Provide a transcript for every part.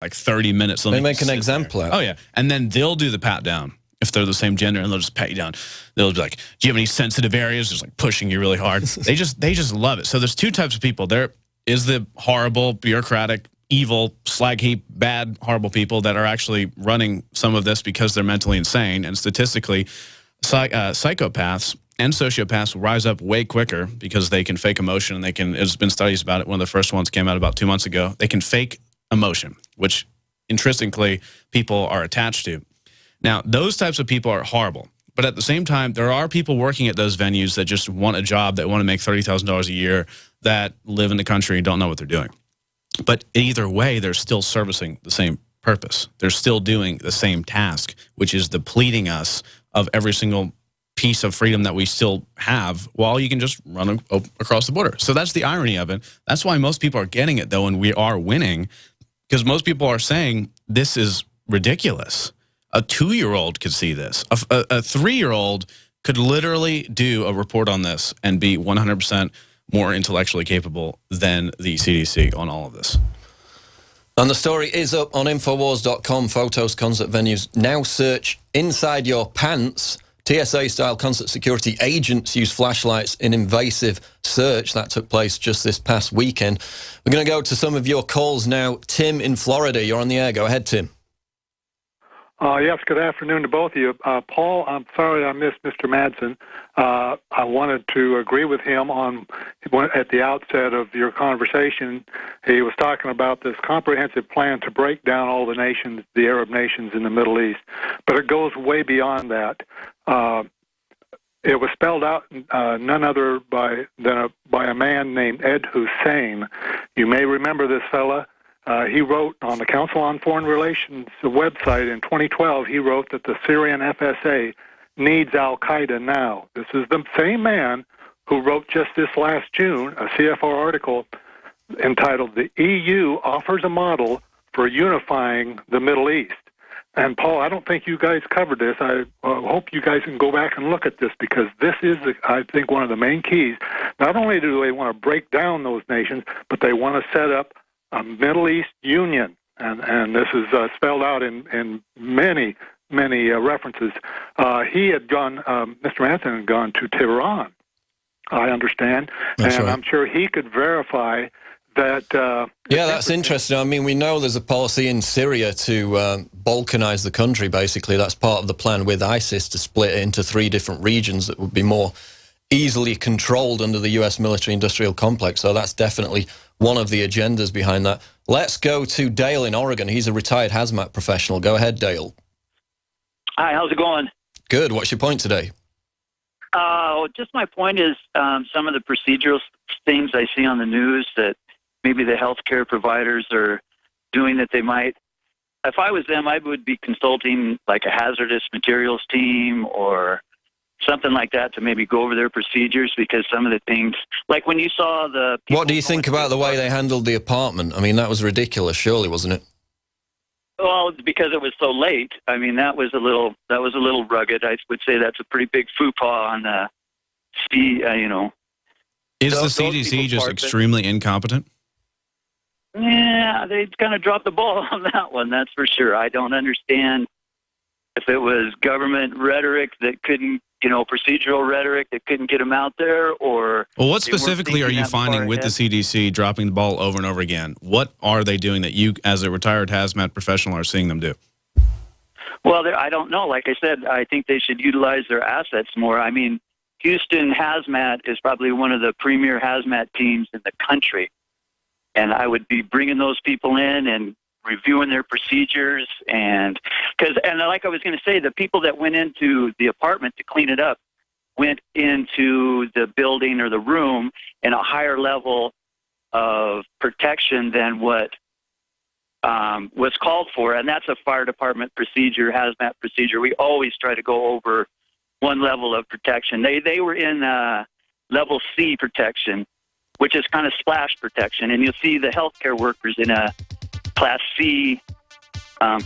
like 30 minutes. They make an example out. Oh, yeah. And then they'll do the pat down if they're the same gender, and they'll just pat you down. They'll be like, do you have any sensitive areas? Just like pushing you really hard. They just love it. So there's two types of people. There is the horrible, bureaucratic, evil, slag heap, bad, horrible people that are actually running some of this because they're mentally insane. And statistically, psychopaths and sociopaths will rise up way quicker because they can fake emotion. And they can, there's been studies about it. One of the first ones came out about 2 months ago. They can fake emotion, which intrinsically people are attached to. Now, those types of people are horrible. But at the same time, there are people working at those venues that just want a job, that want to make $30,000 a year, that live in the country and don't know what they're doing. But either way, they're still servicing the same purpose. They're still doing the same task, which is depleting us of every single piece of freedom that we still have, while you can just run across the border. So that's the irony of it. That's why most people are getting it, though, and we are winning, because most people are saying this is ridiculous. A 2-year-old could see this. A 3-year-old could literally do a report on this and be 100% more intellectually capable than the CDC on all of this. And the story is up on Infowars.com. Photos, concert venues. Now search inside your pants. TSA-style concert security agents use flashlights in invasive search. That took place just this past weekend. We're going to go to some of your calls now. Tim in Florida, you're on the air. Go ahead, Tim. Yes, good afternoon to both of you. Paul, I'm sorry I missed Mr. Madsen. I wanted to agree with him on, at the outset of your conversation, he was talking about this comprehensive plan to break down all the nations, the Arab nations in the Middle East. But it goes way beyond that. It was spelled out none other than by a man named Ed Hussein. You may remember this fella. He wrote on the Council on Foreign Relations website in 2012, he wrote that the Syrian FSA needs al-Qaeda now. This is the same man who wrote just this last June a CFR article entitled "The EU Offers a Model for Unifying the Middle East." And Paul, I don't think you guys covered this. I hope you guys can go back and look at this, because this is, I think, one of the main keys. Not only do they want to break down those nations, but they want to set up a Middle East Union, and this is spelled out in many references. He had gone, Mr. Manson had gone to Tehran, I understand, That's and right. I'm sure he could verify that. Yeah, that's interesting. I mean, we know there's a policy in Syria to balkanize the country, basically. That's part of the plan with ISIS, to split it into 3 different regions that would be more easily controlled under the U.S. military-industrial complex. So that's definitely one of the agendas behind that. Let's go to Dale in Oregon. He's a retired hazmat professional. Go ahead, Dale. Hi, how's it going? Good. What's your point today? Just my point is some of the procedural things I see on the news that maybe the healthcare providers are doing that they might. If I was them, I would be consulting like a hazardous materials team or something like that to maybe go over their procedures, because some of the things, like when you saw the... What do you think about the way they handled the apartment? I mean, that was ridiculous, surely, wasn't it? Well, because it was so late. I mean, that was a little rugged. I would say that's a pretty big faux pas on the, you know. Is the CDC just extremely incompetent? Yeah, they kind of dropped the ball on that one, that's for sure. I don't understand if it was government rhetoric that couldn't, you know, procedural rhetoric that couldn't get them out there, or... Well, what specifically are you finding with the CDC dropping the ball over and over again? What are they doing that you, as a retired hazmat professional, are seeing them do? Well, I don't know. Like I said, I think they should utilize their assets more. I mean, Houston Hazmat is probably one of the premier hazmat teams in the country. And I would be bringing those people in and reviewing their procedures, and like I was going to say, the people that went into the apartment to clean it up went into the building or the room in a higher level of protection than what was called for, and that's a fire department procedure, hazmat procedure. We always try to go over one level of protection. They were in level C protection, which is kind of splash protection, and you'll see the healthcare workers in a Class C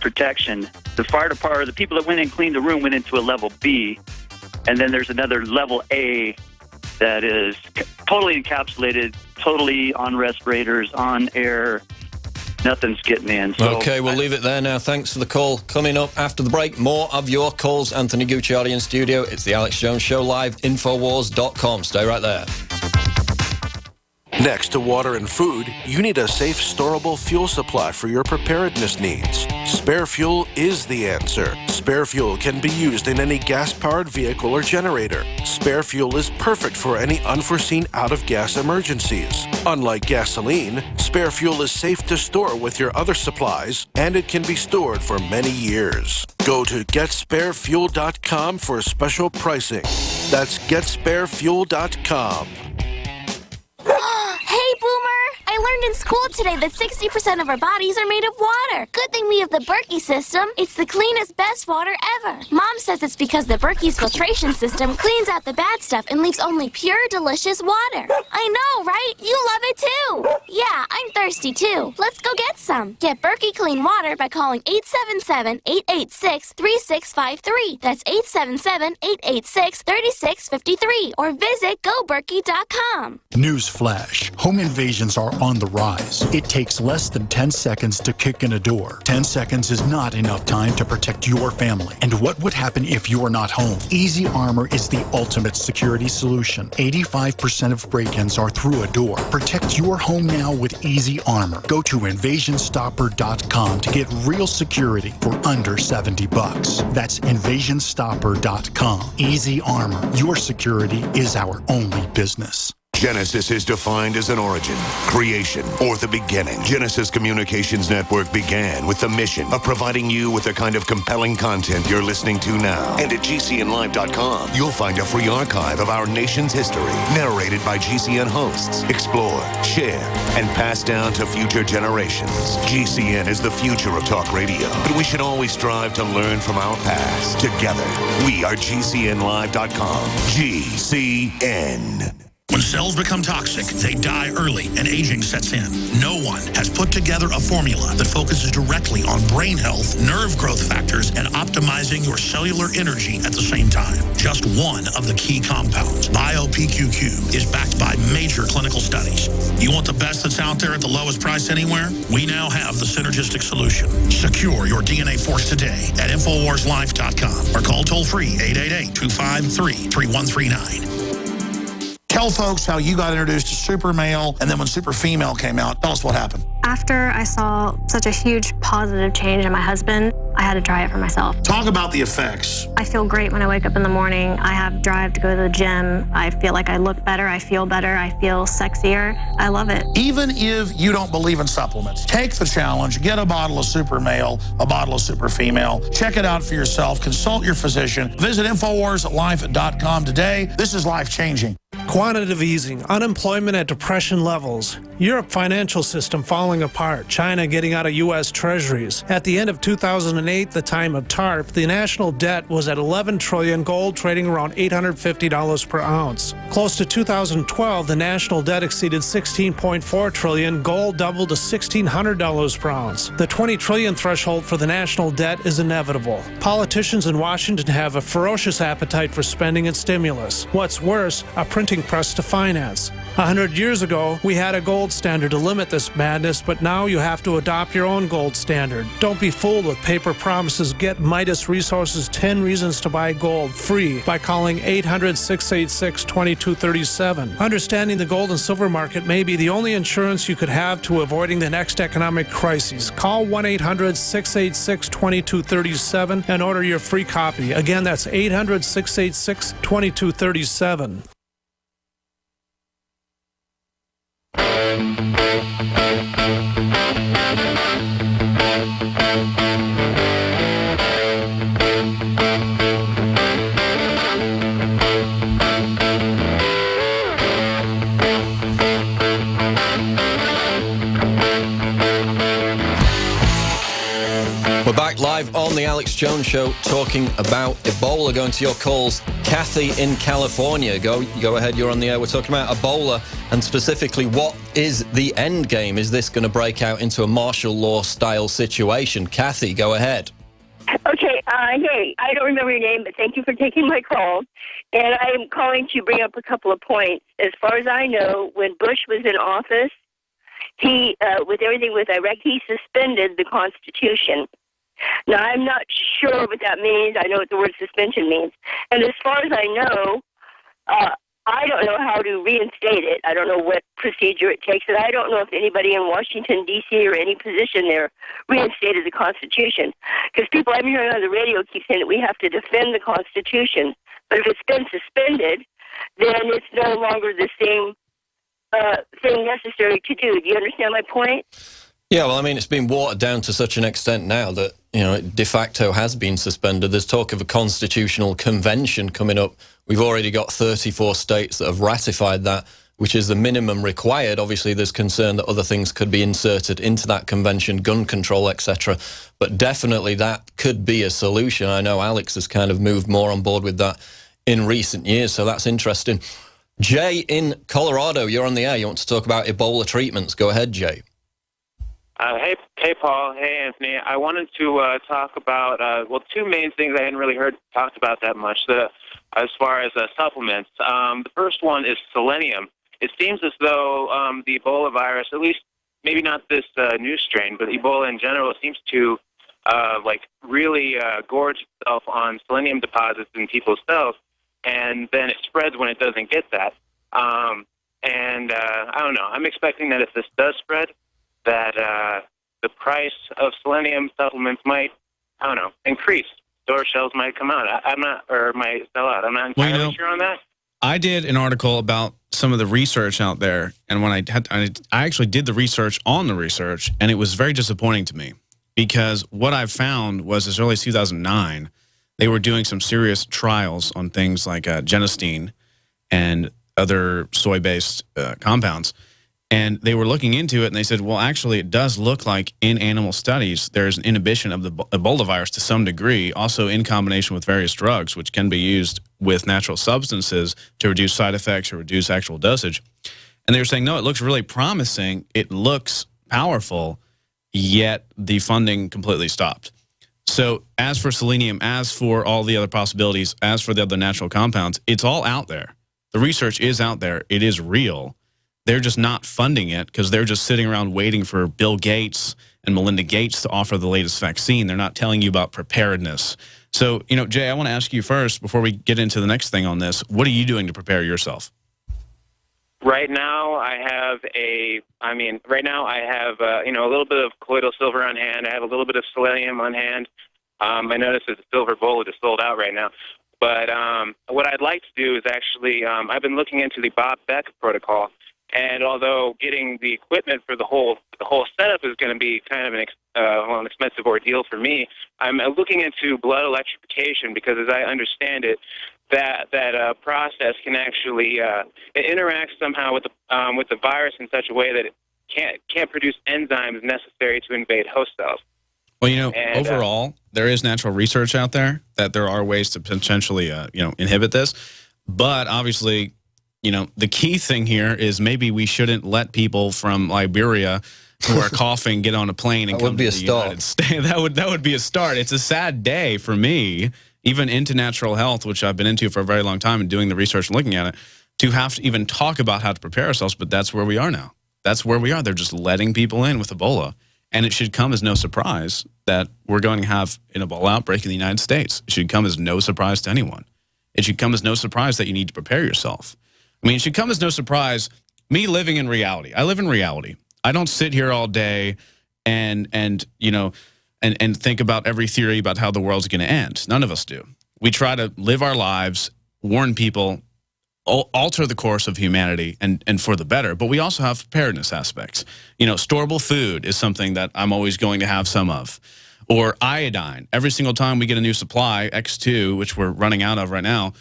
protection. The fire department, the people that went in and cleaned the room, went into a level B, and then there's another level A that is totally encapsulated, totally on respirators, on air, nothing's getting in. So Okay, we'll leave it there now. Thanks for the call. Coming up after the break, more of your calls. Anthony Gucciardi in studio. It's the Alex Jones Show live, Infowars.com. Stay right there. Next to water and food, you need a safe, storable fuel supply for your preparedness needs. Spare Fuel is the answer. Spare Fuel can be used in any gas-powered vehicle or generator. Spare Fuel is perfect for any unforeseen out-of-gas emergencies. Unlike gasoline, Spare Fuel is safe to store with your other supplies, and it can be stored for many years. Go to GetSpareFuel.com for special pricing. That's GetSpareFuel.com. Hey, Boomer! I learned in school today that 60% of our bodies are made of water. Good thing we have the Berkey system. It's the cleanest, best water ever. Mom says it's because the Berkey's filtration system cleans out the bad stuff and leaves only pure, delicious water. I know, right? You love it too. Yeah, I'm thirsty too. Let's go get some. Get Berkey Clean Water by calling 877-886-3653. That's 877-886-3653. Or visit GoBerkey.com. Newsflash. Home invasions are on the rise. It takes less than 10 seconds to kick in a door. 10 seconds is not enough time to protect your family. And what would happen if you're not home? Easy Armor is the ultimate security solution. 85% of break-ins are through a door. Protect your home now with Easy Armor. Go to InvasionStopper.com to get real security for under $70. That's InvasionStopper.com. Easy Armor. Your security is our only business. Genesis is defined as an origin, creation, or the beginning. Genesis Communications Network began with the mission of providing you with the kind of compelling content you're listening to now. And at GCNlive.com, you'll find a free archive of our nation's history, narrated by GCN hosts, explored, shared, and passed down to future generations. GCN is the future of talk radio, but we should always strive to learn from our past. Together, we are GCNlive.com. GCN. When cells become toxic, they die early and aging sets in. No one has put together a formula that focuses directly on brain health, nerve growth factors, and optimizing your cellular energy at the same time. Just one of the key compounds, BioPQQ, is backed by major clinical studies. You want the best that's out there at the lowest price anywhere? We now have the synergistic solution. Secure your DNA Force today at InfoWarsLife.com or call toll-free 888-253-3139. Tell folks how you got introduced to Super Male, and then when Super Female came out, tell us what happened. After I saw such a huge positive change in my husband, I had to try it for myself. Talk about the effects. I feel great when I wake up in the morning. I have drive to go to the gym. I feel like I look better. I feel better. I feel sexier. I love it. Even if you don't believe in supplements, take the challenge. Get a bottle of Super Male, a bottle of Super Female. Check it out for yourself. Consult your physician. Visit InfoWarsLife.com today. This is life-changing. Quantitative easing, unemployment at depression levels, Europe financial system falling apart, China getting out of U.S. treasuries. At the end of 2008, the time of TARP, the national debt was at $11 trillion, gold trading around $850 per ounce. Close to 2012, the national debt exceeded $16.4 trillion, gold doubled to $1,600 per ounce. The $20 trillion threshold for the national debt is inevitable. Politicians in Washington have a ferocious appetite for spending and stimulus. What's worse, a printing press to finance. 100 years ago, we had a gold standard to limit this madness, but now you have to adopt your own gold standard. Don't be fooled with paper promises. Get Midas Resources 10 Reasons to Buy Gold free by calling 800-686-2237. Understanding the gold and silver market may be the only insurance you could have to avoiding the next economic crisis. Call 1-800-686-2237 and order your free copy. Again, that's 800-686-2237. We're back live on the Alex Jones Show talking about Ebola. Going to your calls. Kathy in California. Go ahead, you're on the air. We're talking about Ebola and specifically what is the end game? Is this going to break out into a martial law style situation? Kathy, go ahead. Okay, hey, I don't remember your name, but thank you for taking my call. And I'm calling to bring up a couple of points. As far as I know, when Bush was in office, he, with everything with Iraq, he suspended the Constitution. Now, I'm not sure what that means. I know what the word suspension means. And as far as I know, I don't know how to reinstate it. I don't know what procedure it takes. And I don't know if anybody in Washington, D.C. or any position there reinstated the Constitution. Because people I'm hearing on the radio keep saying that we have to defend the Constitution. But if it's been suspended, then it's no longer the same thing necessary to do. Do you understand my point? Yeah, well, I mean, it's been watered down to such an extent now that, you know, it de facto has been suspended. There's talk of a constitutional convention coming up. We've already got 34 states that have ratified that, which is the minimum required. Obviously, there's concern that other things could be inserted into that convention, gun control, etc. But definitely that could be a solution. I know Alex has kind of moved more on board with that in recent years, so that's interesting. Jay in Colorado, you're on the air. You want to talk about Ebola treatments? Go ahead, Jay. Hey, Paul. Hey, Anthony. I wanted to talk about, well, two main things I hadn't really heard talked about that much as far as supplements. The first one is selenium. It seems as though the Ebola virus, at least maybe not this new strain, but Ebola in general, seems to really gorge itself on selenium deposits in people's cells, and then it spreads when it doesn't get that. I don't know. I'm expecting that if this does spread, that the price of selenium supplements might, I don't know, increase. Store shelves might come out. Might sell out. I'm not entirely sure on that. I did an article about some of the research out there, and when I actually did the research on the research, and it was very disappointing to me because what I found was as early as 2009, they were doing some serious trials on things like genistein and other soy-based compounds. And they were looking into it, and they said, well, actually, it does look like in animal studies, there's an inhibition of the Ebola virus to some degree, also in combination with various drugs, which can be used with natural substances to reduce side effects or reduce actual dosage. And they were saying, no, it looks really promising. It looks powerful, yet the funding completely stopped. So as for selenium, as for all the other possibilities, as for the other natural compounds, it's all out there. The research is out there. It is real. They're just not funding it because they're just sitting around waiting for Bill Gates and Melinda Gates to offer the latest vaccine. They're not telling you about preparedness. So, you know, Jay, I want to ask you first, before we get into the next thing on this, what are you doing to prepare yourself? Right now, I have a little bit of colloidal silver on hand. I have a little bit of selenium on hand. I noticed that the silver bullet is sold out right now. But what I'd like to do is actually, I've been looking into the Bob Beck protocol. And although getting the equipment for the whole setup is going to be kind of an expensive ordeal for me, I'm looking into blood electrification because, as I understand it, that process can actually it interacts somehow with the virus in such a way that it can't produce enzymes necessary to invade host cells. Well, you know, overall, there is natural research out there that there are ways to potentially inhibit this, but obviously, you know, the key thing here is maybe we shouldn't let people from Liberia who are coughing get on a plane and come to the United States. That would be a start. It's a sad day for me, even into natural health, which I've been into for a very long time and doing the research and looking at it, to have to even talk about how to prepare ourselves. But that's where we are now. That's where we are. They're just letting people in with Ebola. And it should come as no surprise that we're going to have an Ebola outbreak in the United States. It should come as no surprise to anyone. It should come as no surprise that you need to prepare yourself. I mean, it should come as no surprise, me living in reality. I live in reality. I don't sit here all day and think about every theory about how the world's going to end. None of us do. We try to live our lives, warn people, alter the course of humanity and for the better. But we also have preparedness aspects. You know, storable food is something that I'm always going to have some of. Or iodine. Every single time we get a new supply, X2, which we're running out of right now,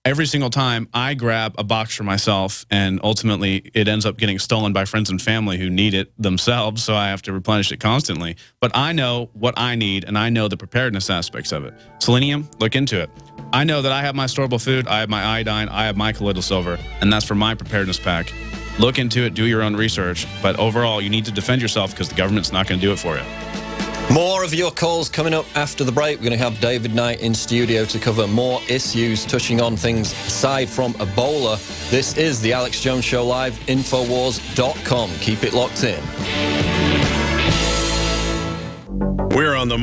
every single time I grab a box for myself, and ultimately it ends up getting stolen by friends and family who need it themselves, so I have to replenish it constantly. But I know what I need, and I know the preparedness aspects of it. Selenium, look into it. I know that I have my storable food, I have my iodine, I have my colloidal silver, and that's for my preparedness pack. Look into it, do your own research, but overall, you need to defend yourself because the government's not going to do it for you. More of your calls coming up after the break. We're going to have David Knight in studio to cover more issues touching on things aside from Ebola. This is the Alex Jones Show Live, Infowars.com. Keep it locked in. We're on the